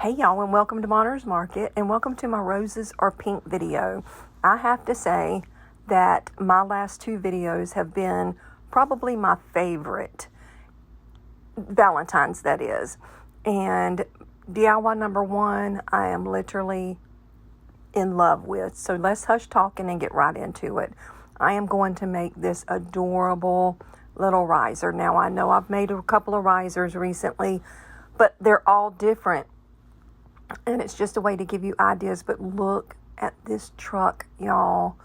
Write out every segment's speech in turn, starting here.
Hey y'all, and welcome to Monter's Market, and welcome to my roses are pink video. I have to say that my last two videos have been probably my favorite Valentine's, that is. And DIY number one, I am literally in love with. So let's hush talking and get right into it. I am going to make this adorable little riser. Now, I know I've made a couple of risers recently, but they're all different. And it's just a way to give you ideas. But look at this truck, y'all.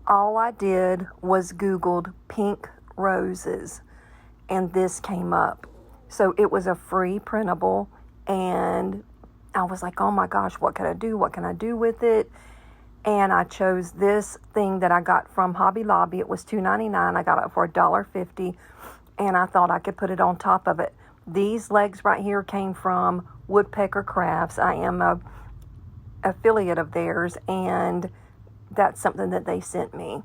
All I did was Googled pink roses, and this came up. So it was a free printable, and I was like, oh my gosh, what can I do? What can I do with it? And I chose this thing that I got from Hobby Lobby. It was $2.99. I got it for $1.50, and I thought I could put it on top of it. These legs right here came from Woodpecker Crafts. I am a affiliate of theirs, and that's something that they sent me.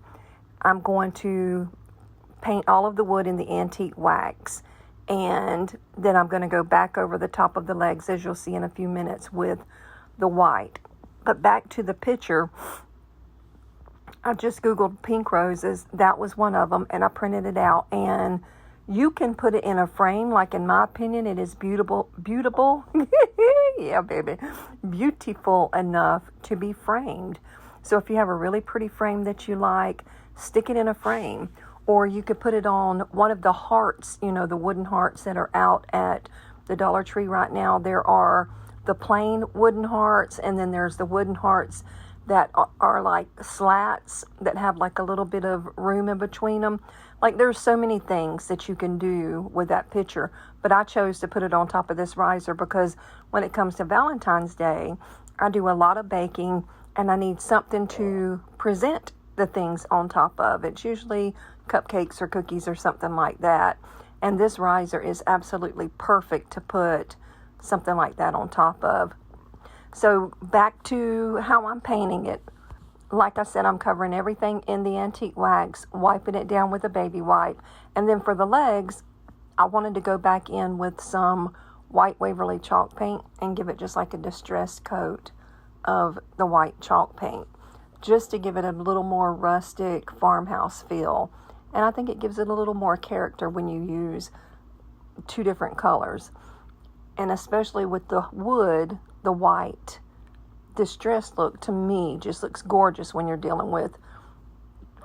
I'm going to paint all of the wood in the antique wax, and then I'm going to go back over the top of the legs, as you'll see in a few minutes, with the white. But back to the picture, I just Googled pink roses. That was one of them, and I printed it out, and you can put it in a frame. Like, in my opinion, it is beautiful. Yeah, baby. Beautiful enough to be framed. So if you have a really pretty frame that you like, stick it in a frame. Or you could put it on one of the hearts, you know, the wooden hearts that are out at the Dollar Tree right now. There are the plain wooden hearts, and then there's the wooden hearts that are like slats that have like a little bit of room in between them. Like, there's so many things that you can do with that picture, but I chose to put it on top of this riser because when it comes to Valentine's Day, I do a lot of baking, and I need something to present the things on top of. It's usually cupcakes or cookies or something like that, and this riser is absolutely perfect to put something like that on top of. So back to how I'm painting it. Like I said, I'm covering everything in the antique wax, wiping it down with a baby wipe. And then for the legs, I wanted to go back in with some white Waverly chalk paint and give it just like a distressed coat of the white chalk paint, just to give it a little more rustic farmhouse feel. And I think it gives it a little more character when you use two different colors. And especially with the wood, the white distressed look, to me, just looks gorgeous when you're dealing with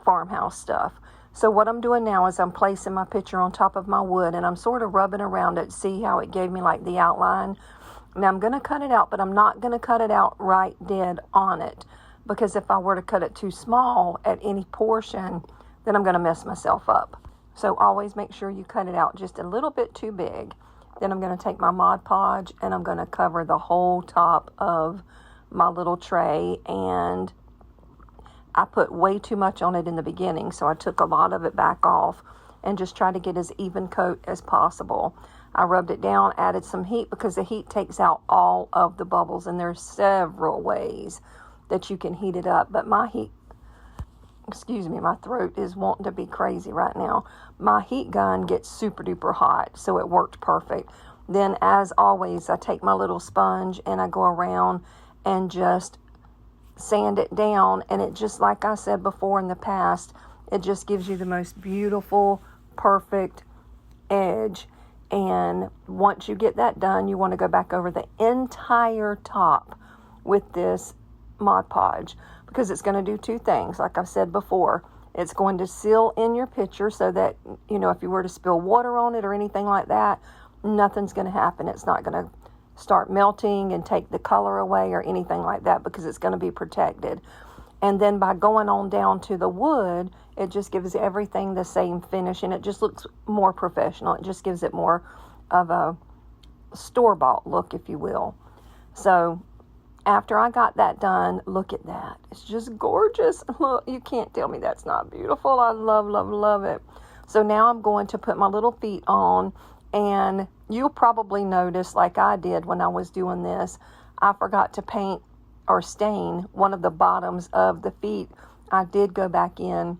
farmhouse stuff. So what I'm doing now is I'm placing my picture on top of my wood, and I'm sort of rubbing around it, see how it gave me like the outline. Now I'm going to cut it out, but I'm not going to cut it out right dead on it, because if I were to cut it too small at any portion, then I'm going to mess myself up. So always make sure you cut it out just a little bit too big. Then I'm going to take my Mod Podge, and I'm going to cover the whole top of my little tray. And I put way too much on it in the beginning, so I took a lot of it back off and just tried to get as even coat as possible. I rubbed it down, added some heat, because the heat takes out all of the bubbles, and there's several ways that you can heat it up. But my heat, excuse me, my throat is wanting to be crazy right now. My heat gun gets super duper hot, so it worked perfect. Then, as always, I take my little sponge and I go around and just sand it down, and it just, like I said before in the past, it just gives you the most beautiful, perfect edge. And once you get that done, you want to go back over the entire top with this Mod Podge, because it's going to do two things. Like I've said before, it's going to seal in your picture so that, you know, if you were to spill water on it or anything like that, nothing's going to happen. It's not going to start melting and take the color away or anything like that, because it's going to be protected. And then by going on down to the wood, it just gives everything the same finish, and it just looks more professional. It just gives it more of a store-bought look, if you will. So after I got that done, look at that. It's just gorgeous. Look, you can't tell me that's not beautiful. I love, love, love it. So now I'm going to put my little feet on, and you'll probably notice, like I did when I was doing this, I forgot to paint or stain one of the bottoms of the feet. I did go back in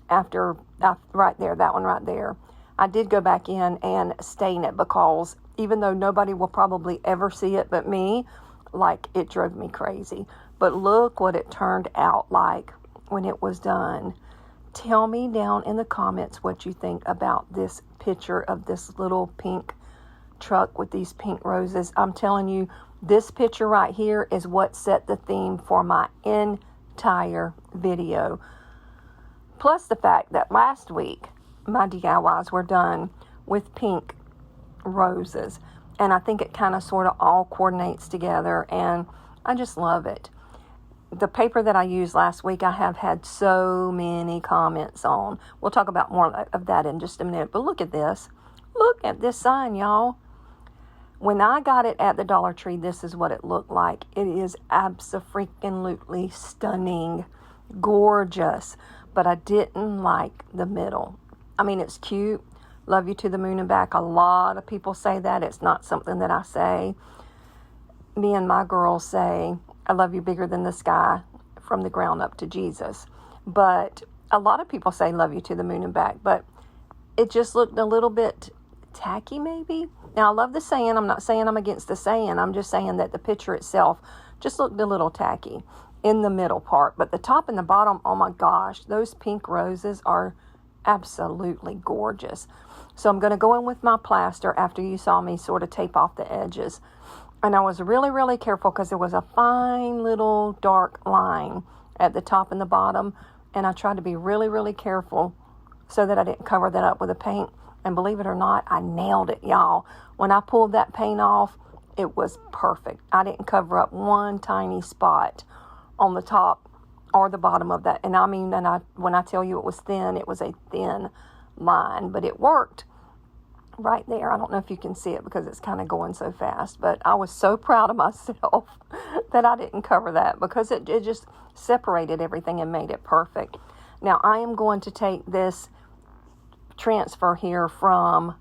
after, right there, that one right there. I did go back in and stain it, because even though nobody will probably ever see it but me, like it drove me crazy. But look what it turned out like when it was done. Tell me down in the comments what you think about this picture of this little pink truck with these pink roses. I'm telling you, this picture right here is what set the theme for my entire video. Plus the fact that last week my DIYs were done with pink roses. And I think it kind of sort of all coordinates together, and I just love it. The paper that I used last week, I have had so many comments on. We'll talk about more of that in just a minute. But look at this. Look at this sign, y'all. When I got it at the Dollar Tree, this is what it looked like. It is abso-freaking-lutely stunning. Gorgeous. But I didn't like the middle. I mean, it's cute. Love you to the moon and back. A lot of people say that. It's not something that I say. Me and my girls say, I love you bigger than the sky, from the ground up to Jesus. But a lot of people say love you to the moon and back. But it just looked a little bit tacky maybe. Now, I love the saying. I'm not saying I'm against the saying. I'm just saying that the picture itself just looked a little tacky in the middle part. But the top and the bottom, oh my gosh, those pink roses are absolutely gorgeous. So I'm going to go in with my plaster after you saw me sort of tape off the edges. And I was really, really careful because there was a fine little dark line at the top and the bottom. And I tried to be really, really careful so that I didn't cover that up with the paint. And believe it or not, I nailed it, y'all. When I pulled that paint off, it was perfect. I didn't cover up one tiny spot on the top or the bottom of that. And I mean, when I tell you it was thin, it was a thin line, but it worked right there. I don't know if you can see it because it's kind of going so fast, but I was so proud of myself that I didn't cover that because it just separated everything and made it perfect. Now I am going to take this transfer here from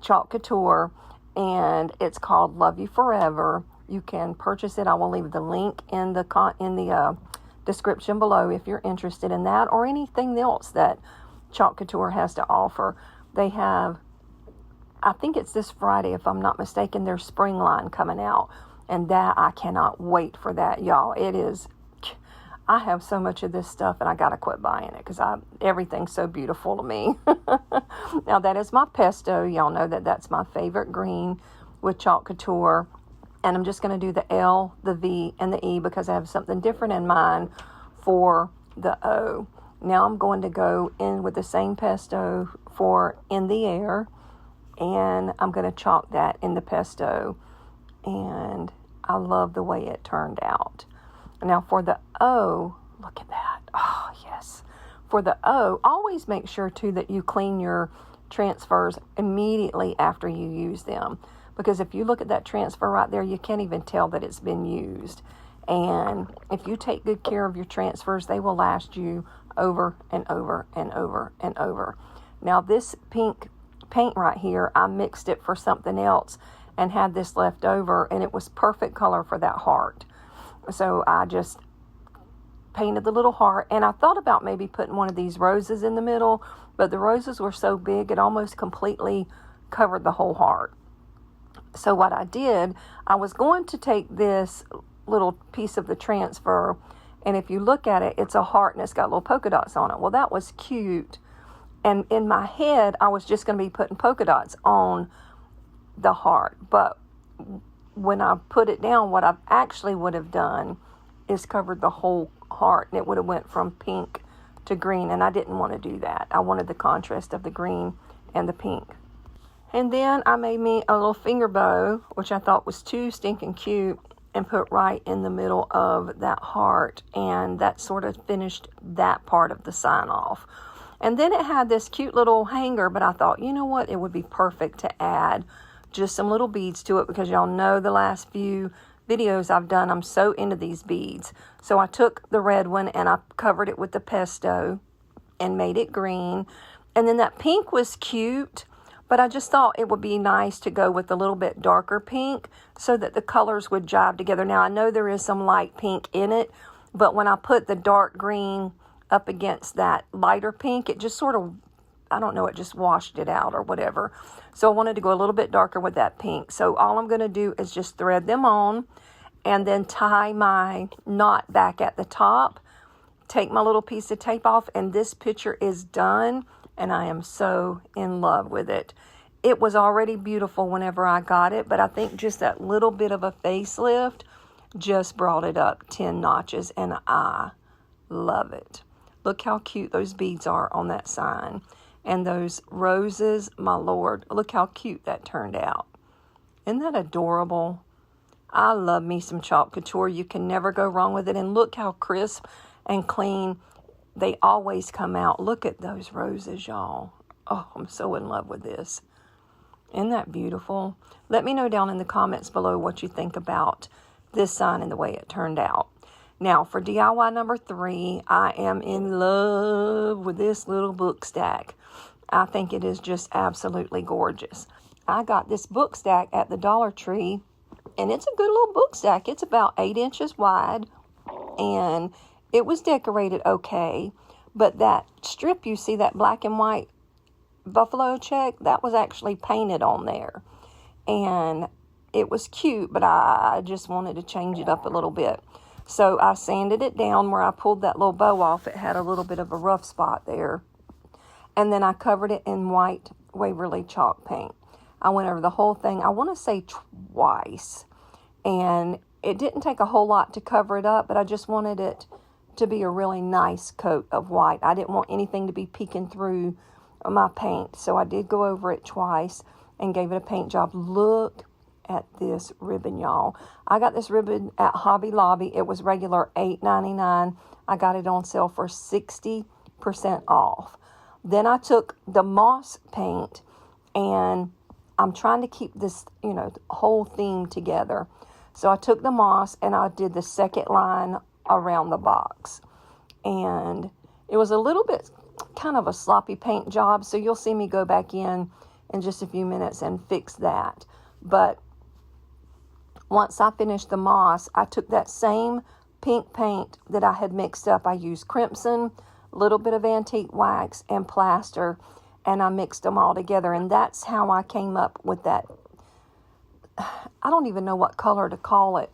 Chalk Couture, and it's called Love You Forever. You can purchase it. I will leave the link in the description below if you're interested in that or anything else that Chalk Couture has to offer. They have, I think it's this Friday, if I'm not mistaken, their spring line coming out. And that, I cannot wait for that, y'all. It is, I have so much of this stuff and I got to quit buying it because everything's so beautiful to me. Now, that is my pesto. Y'all know that that's my favorite green with Chalk Couture. And I'm just going to do the L, the V, and the E because I have something different in mind for the O. Now I'm going to go in with the same pesto for In the Air, and I'm going to chalk that in the pesto, and I love the way it turned out. Now for the O, look at that. Oh, yes. For the O, always make sure, too, that you clean your transfers immediately after you use them, because if you look at that transfer right there, you can't even tell that it's been used. And if you take good care of your transfers, they will last you over and over and over and over. Now this pink paint right here, I mixed it for something else and had this left over, and it was perfect color for that heart. So I just painted the little heart, and I thought about maybe putting one of these roses in the middle, but the roses were so big it almost completely covered the whole heart. So what I did, I was going to take this little piece of the transfer, and if you look at it, it's a heart and it's got little polka dots on it. Well, that was cute, and in my head I was just going to be putting polka dots on the heart, but when I put it down, what I actually would have done is covered the whole heart, and it would have went from pink to green, and I didn't want to do that. I wanted the contrast of the green and the pink. And then I made me a little finger bow, which I thought was too stinking cute, and put right in the middle of that heart, and that sort of finished that part of the sign off. And then it had this cute little hanger, but I thought, you know what, it would be perfect to add just some little beads to it, because y'all know the last few videos I've done, I'm so into these beads. So I took the red one and I covered it with the pesto and made it green. And then that pink was cute, but I just thought it would be nice to go with a little bit darker pink so that the colors would jive together. Now, I know there is some light pink in it, but when I put the dark green up against that lighter pink, it just sort of, I don't know, it just washed it out or whatever. So I wanted to go a little bit darker with that pink. So all I'm going to do is just thread them on, and then tie my knot back at the top, take my little piece of tape off, and this picture is done, and I am so in love with it. It was already beautiful whenever I got it, but I think just that little bit of a facelift just brought it up 10 notches, and I love it. Look how cute those beads are on that sign. And those roses, my Lord, look how cute that turned out. Isn't that adorable? I love me some chalk couture. You can never go wrong with it. And look how crisp and clean they always come out. Look at those roses, y'all. Oh, I'm so in love with this. Isn't that beautiful? Let me know down in the comments below what you think about this sign and the way it turned out. Now, for DIY number 3, I am in love with this little book stack. I think it is just absolutely gorgeous. I got this book stack at the Dollar Tree, and it's a good little book stack. It's about 8 inches wide, and it was decorated okay. But that strip you see, that black and white buffalo check, that was actually painted on there. And it was cute, but I just wanted to change it up a little bit. So I sanded it down where I pulled that little bow off. It had a little bit of a rough spot there. And then I covered it in white Waverly chalk paint. I went over the whole thing, I want to say twice. And it didn't take a whole lot to cover it up, but I just wanted it to be a really nice coat of white. I didn't want anything to be peeking through my paint. So I did go over it twice and gave it a paint job. Look at this ribbon, y'all. I got this ribbon at Hobby Lobby. It was regular $8.99. I got it on sale for 60% off. Then I took the moss paint, and I'm trying to keep this, the whole theme together. So I took the moss and I did the second line around the box. And it was a little bit kind of a sloppy paint job, so you'll see me go back in just a few minutes and fix that. But once I finished the moss, I took that same pink paint that I had mixed up. I used crimson, a little bit of antique wax, and plaster, and I mixed them all together. And that's how I came up with that. I don't even know what color to call it.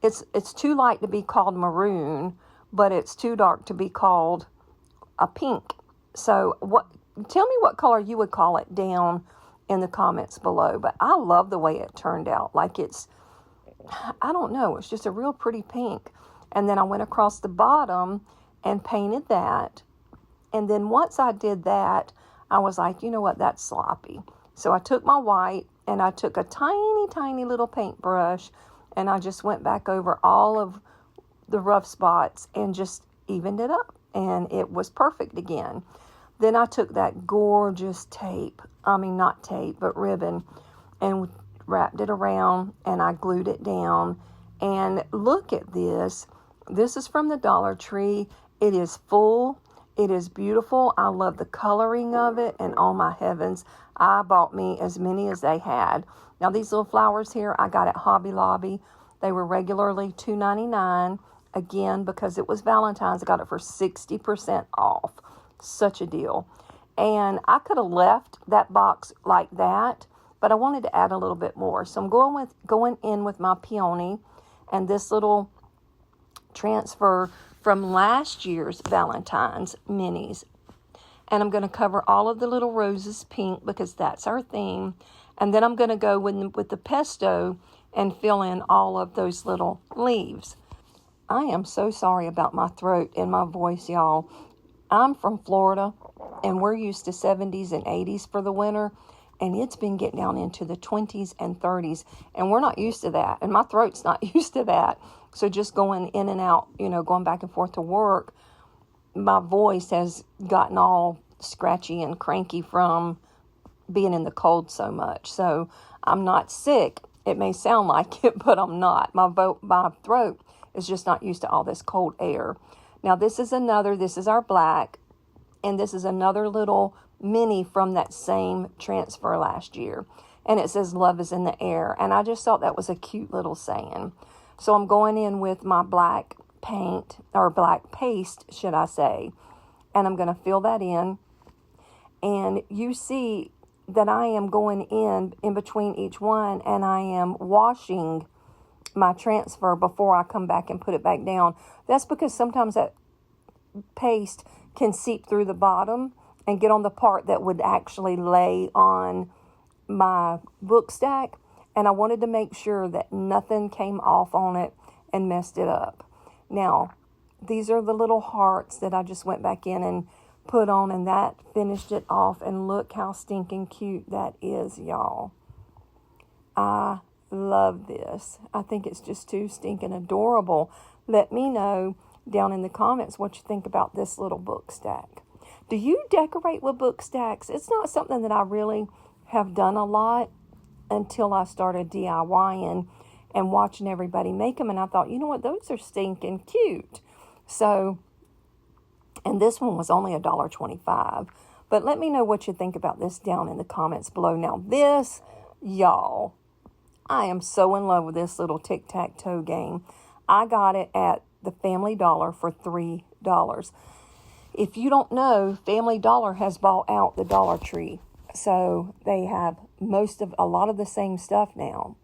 It's too light to be called maroon, but it's too dark to be called a pink. So tell me what color you would call it down in the comments below. But I love the way it turned out. Like I don't know, it's just a real pretty pink. And then I went across the bottom and painted that. And then once I did that, I was like, you know what, that's sloppy. So I took my white and I took a tiny, tiny little paintbrush, and I just went back over all of the rough spots and just evened it up. And it was perfect again. Then I took that gorgeous tape, not tape, but ribbon, and wrapped it around, and I glued it down. And look at this. This is from the Dollar Tree. It is full. It is beautiful. I love the coloring of it, and oh my heavens, I bought me as many as they had. Now these little flowers here I got at Hobby Lobby. They were regularly $2.99. Again, because it was Valentine's, I got it for 60% off. Such a deal. And I could have left that box like that, but I wanted to add a little bit more. So I'm going in with my peony and this little transfer from last year's Valentine's minis. And I'm going to cover all of the little roses pink because that's our theme. And then I'm going to go with the pesto and fill in all of those little leaves. I am so sorry about my throat and my voice, y'all. I'm from Florida, and we're used to 70s and 80s for the winter, and it's been getting down into the 20s and 30s, and we're not used to that, and my throat's not used to that. So just going in and out, going back and forth to work, my voice has gotten all scratchy and cranky from being in the cold so much. So I'm not sick. It may sound like it, but I'm not. My throat is just not used to all this cold air. Now this is our black, and this is another little mini from that same transfer last year. And it says love is in the air. And I just thought that was a cute little saying. So I'm going in with my black paint, or black paste, should I say. And I'm going to fill that in. And you see that I am going in between each one, and I am washing my transfer before I come back and put it back down. That's because sometimes that paste can seep through the bottom and get on the part that would actually lay on my book stack. And I wanted to make sure that nothing came off on it and messed it up. Now, these are the little hearts that I just went back in and put on, and that finished it off. And look how stinking cute that is, y'all. I love this. I think it's just too stinking adorable. Let me know down in the comments what you think about this little book stack. Do you decorate with book stacks? It's not something that I really have done a lot until I started DIYing and watching everybody make them. And I thought, you know what, those are stinking cute. So, and this one was only $1.25. But let me know what you think about this down in the comments below. Now this, y'all, I am so in love with this little Tic Tac Toe Game. I got it at the Family Dollar for $3. If you don't know, Family Dollar has bought out the Dollar Tree. So they have a lot of the same stuff now.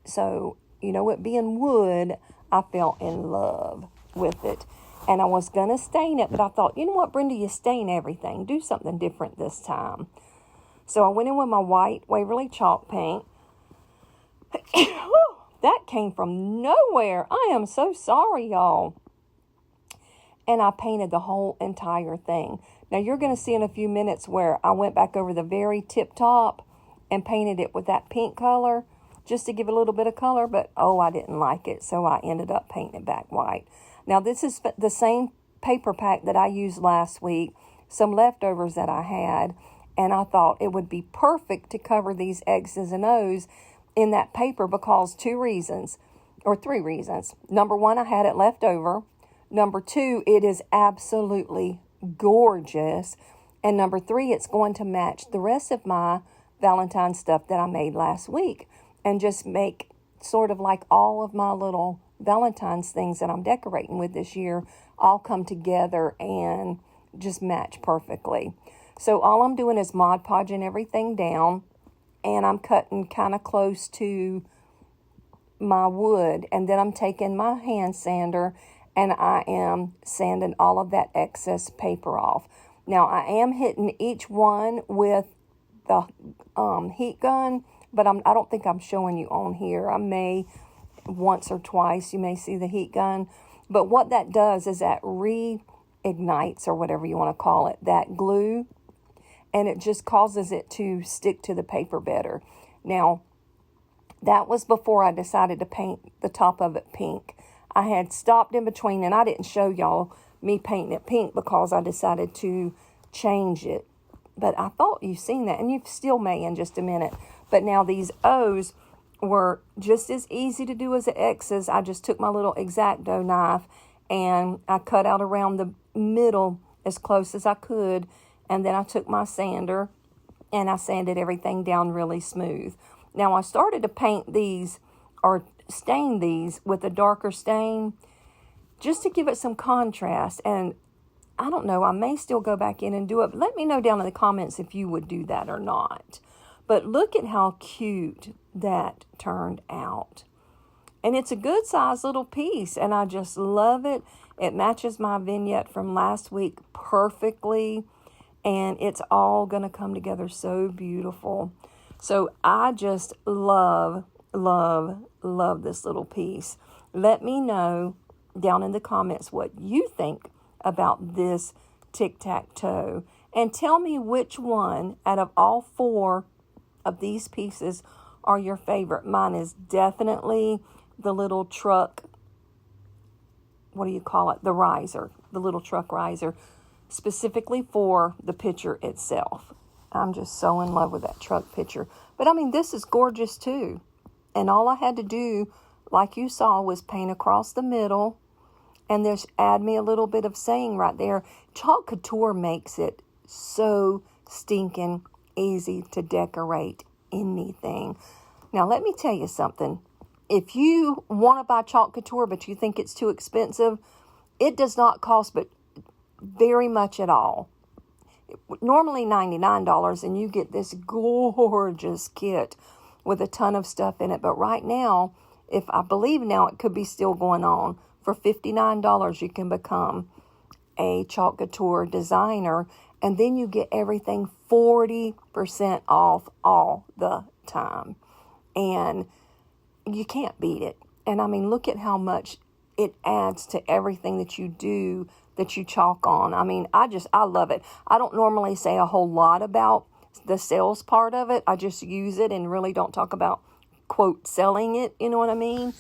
So, you know, it being wood, I fell in love with it. And I was going to stain it, but I thought, you know what, Brenda, you stain everything. Do something different this time. So I went in with my white Waverly chalk paint. That came from nowhere. I am so sorry, y'all. And I painted the whole entire thing. Now, you're going to see in a few minutes where I went back over the very tip top and painted it with that pink color just to give it a little bit of color. But, oh, I didn't like it, so I ended up painting it back white. Now, this is the same paper pack that I used last week, some leftovers that I had, and I thought it would be perfect to cover these X's and O's in that paper because 3 reasons. Number 1, I had it left over. Number 2, it is absolutely gorgeous. And number 3, it's going to match the rest of my Valentine stuff that I made last week and just make sort of like all of my little Valentine's things that I'm decorating with this year all come together and just match perfectly. So all I'm doing is Mod Podging everything down, and I'm cutting kind of close to my wood, and then I'm taking my hand sander and I am sanding all of that excess paper off. Now I am hitting each one with the heat gun, but I don't think I'm showing you on here. I may once or twice, you may see the heat gun. But what that does is that reignites, or whatever you want to call it, that glue. And it just causes it to stick to the paper better. Now, that was before I decided to paint the top of it pink. I had stopped in between, and I didn't show y'all me painting it pink because I decided to change it. But I thought you've seen that, and you still may in just a minute. But now these O's were just as easy to do as the X's. I just took my little X-Acto knife and I cut out around the middle as close as I could. And then I took my sander and I sanded everything down really smooth. Now I started to paint these or stain these with a darker stain just to give it some contrast. And I don't know, I may still go back in and do it. But let me know down in the comments if you would do that or not. But look at how cute that turned out. And it's a good size little piece, and I just love it. It matches my vignette from last week perfectly, and it's all going to come together so beautiful. So I just love, love, love this little piece. Let me know down in the comments what you think about this tic-tac-toe, and tell me which one out of all 4 of these pieces are your favorite. Mine is definitely the little truck, what do you call it? The riser, the little truck riser, specifically for the picture itself. I'm just so in love with that truck picture. But I mean, this is gorgeous too. And all I had to do, like you saw, was paint across the middle and just add me a little bit of saying right there. Chalk Couture makes it so stinking easy to decorate anything. Now, let me tell you something. If you want to buy Chalk Couture, but you think it's too expensive, it does not cost but very much at all. Normally $99, and you get this gorgeous kit with a ton of stuff in it. But right now, if I believe now it could be still going on, for $59 you can become a Chalk Couture designer, and then you get everything 40% off all the time. And you can't beat it. And I mean, look at how much it adds to everything that you do, that you chalk on. I mean, I love it. I don't normally say a whole lot about the sales part of it. I just use it and really don't talk about, quote, selling it, you know what I mean?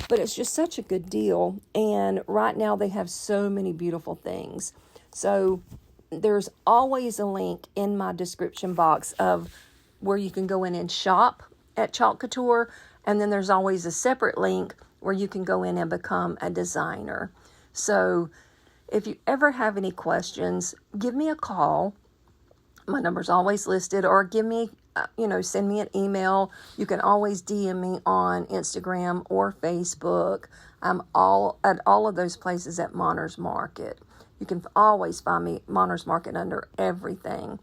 But it's just such a good deal. And right now they have so many beautiful things. So there's always a link in my description box of where you can go in and shop at Chalk Couture. And then there's always a separate link where you can go in and become a designer. So if you ever have any questions, give me a call. My number's always listed, or give me, send me an email. You can always DM me on Instagram or Facebook. I'm at all of those places at Monner's Market. You can always find me Monner's Market under everything.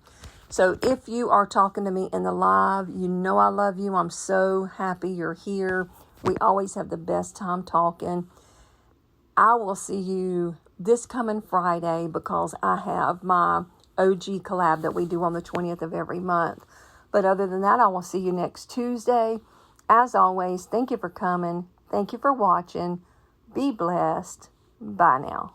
So if you are talking to me in the live, you know I love you. I'm so happy you're here. We always have the best time talking. I will see you this coming Friday because I have my OG collab that we do on the 20th of every month. But other than that, I will see you next Tuesday. As always, thank you for coming. Thank you for watching. Be blessed. Bye now.